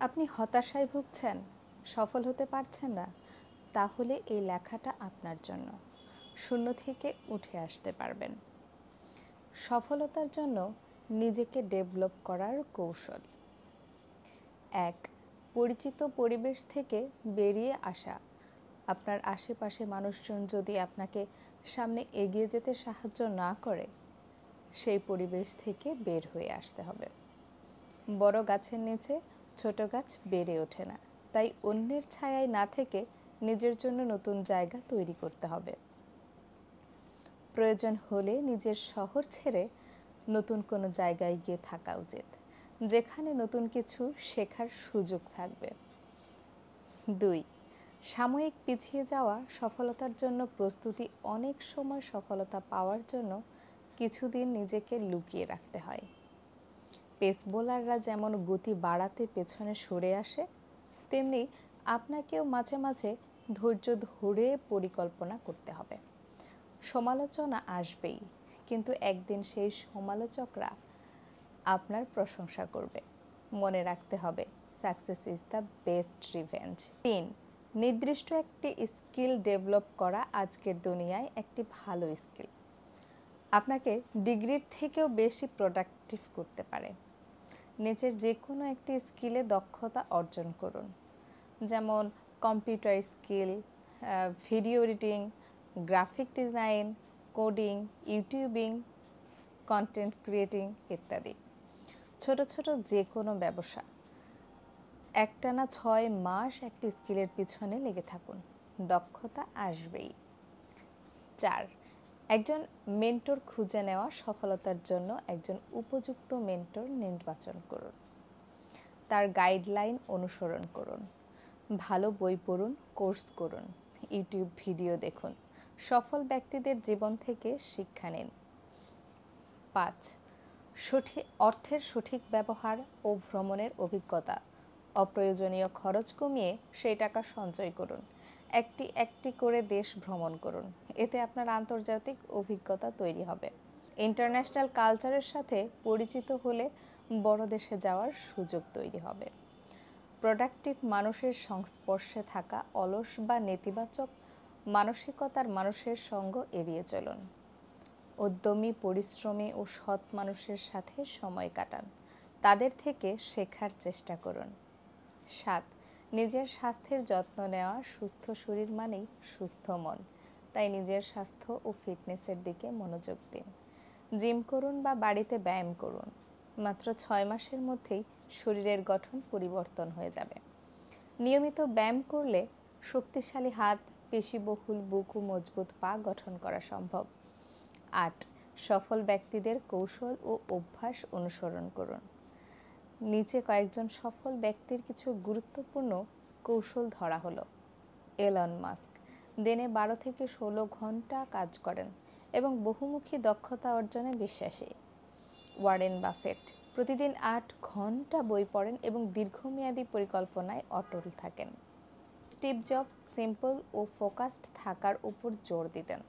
আপনি হতাশায় ভুগছেন, সফল হতে পারছেন না, তাহলে এই লেখাটা আপনার জন্য। শূন্য থেকে উঠে আসতে পারবেন। সফলতার জন্য নিজেকে ডেভেলপ করার কৌশল। 1. পরিচিত পরিবেশ থেকে বেরিয়ে আসা। আপনার আশেপাশে মানুষজন যদি আপনাকে সামনে এগিয়ে যেতে সাহায্য না করে, সেই পরিবেশ থেকে বের হয়ে আসতে হবে। বড় গাছের নিচে ছোট গাছ বেড়ে ওঠে না, তাই অন্যের ছায়ায় না থেকে নিজের জন্য নতুন জায়গা তৈরি করতে হবে। প্রয়োজন হলে নিজের শহর ছেড়ে নতুন কোনো জায়গায় গিয়ে থাকা উচিত, যেখানে নতুন কিছু শেখার সুযোগ থাকবে। 2. সাময়িক পিছিয়ে যাওয়া সফলতার জন্য প্রস্তুতি। অনেক সময় সফলতা পাওয়ার জন্য কিছুদিন নিজেকে লুকিয়ে রাখতে হয়। পেস বোলাররা যেমন গতি বাড়াতে পেছনে সরে আসে, তেমনি আপনাকেও মাঝে মাঝে ধৈর্য ধরে পরিকল্পনা করতে হবে। সমালোচনা আসবেই, কিন্তু একদিন সেই সমালোচকরা আপনার প্রশংসা করবে। মনে রাখতে হবে, success is the best revenge. 3. নির্দিষ্ট একটি স্কিল ডেভেলপ করা আজকের দুনিয়ায় একটি ভালো স্কিল আপনাকে ডিগ্রির থেকেও বেশি প্রোডাক্টিভ করতে পারে। নিজের যে কোনো একটি স্কিলে দক্ষতা অর্জন করুন, যেমন computer skill, video editing, graphic design, coding, YouTubing, content creating ইত্যাদি। ছোট ছোট যে কোনো ব্যবসা। একটানা 6 মাস একটি স্কিলের পিছনে লেগে থাকুন, দক্ষতা আসবেই। 4. একজন মেন্টর খুঁজে নেওয়া। সফলতার জন্য একজন উপযুক্ত মেন্টর নির্বাচন করুন। তার গাইডলাইন অনুসরণ করুন। ভালো বই পড়ুন, কোর্স করুন, ইউটিউব ভিডিও দেখুন, সফল ব্যক্তিদের জীবন থেকে শিক্ষা নিন। 5. অর্থের সঠিক ব্যবহার ও ভ্রমণের অভিজ্ঞতা। অপ্রয়োজনীয় খরচ কমিয়ে সেই টাকা সঞ্চয় করুন। একটি একটি করে দেশ ভ্রমণ করুন, এতে আপনার আন্তর্জাতিক অভিজ্ঞতা তৈরি হবে। ইন্টারন্যাশনাল কালচারের সাথে পরিচিত হলে বড় দেশে যাওয়ার সুযোগ তৈরি হবে। প্রোডাক্টিভ মানুষের সংস্পর্শে থাকা। অলস বা নেতিবাচক মানসিকতার মানুষের সঙ্গ এড়িয়ে চলুন। উদ্যমী, পরিশ্রমী ও সৎ মানুষের সাথে সময় কাটান, তাদের থেকে শেখার চেষ্টা করুন। 7. নিজের স্বাস্থ্যের যত্ন নেওয়া। সুস্থ শরীর মানেই সুস্থ মন, তাই নিজের স্বাস্থ্য ও ফিটনেসের দিকে মনোযোগ দিন। জিম করুন বা বাড়িতে ব্যায়াম করুন, মাত্র 6 মাসের মধ্যেই শরীরের গঠন পরিবর্তন হয়ে যাবে। নিয়মিত ব্যায়াম করলে শক্তিশালী হাত, পেশিবহুল বুক ও মজবুত পা গঠন করা সম্ভব। 8. সফল ব্যক্তিদের কৌশল ও অভ্যাস অনুসরণ করুন। নিচে কয়েকজন সফল ব্যক্তির কিছু গুরুত্বপূর্ণ কৌশল ধরা হলো। এলন মাস্ক দিনে 12 থেকে 16 ঘন্টা কাজ করেন এবং বহুমুখী দক্ষতা অর্জনে বিশ্বাসী। ওয়ারেন বাফেট প্রতিদিন 8 ঘন্টা বই পড়েন এবং দীর্ঘমেয়াদী পরিকল্পনায় অটল থাকেন। স্টিভ জবস সিম্পল ও ফোকাসড থাকার উপর জোর দিতেন।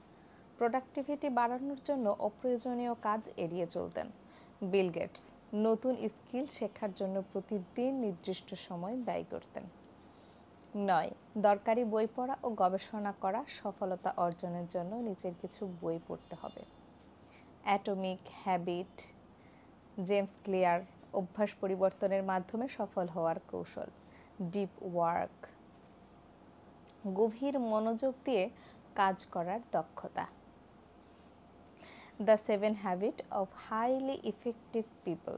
প্রোডাক্টিভিটি বাড়ানোর জন্য অপ্রয়োজনীয় কাজ এড়িয়ে চলতেন। বিল গেটস নতুন স্কিল শেখার জন্য প্রতিদিন নির্দিষ্ট সময় ব্যয় করতেন। 9. দরকারি বই পড়া ও গবেষণা করা। সফলতা অর্জনের জন্য নিচের কিছু বই পড়তে হবে: অ্যাটমিক হ্যাবিট, জেমস ক্লিয়ার, অভ্যাস পরিবর্তনের মাধ্যমে সফল হওয়ার কৌশল, ডিপ ওয়ার্ক, গভীর মনোযোগ দিয়ে কাজ করার দক্ষতা, the 7 habit of highly effective people,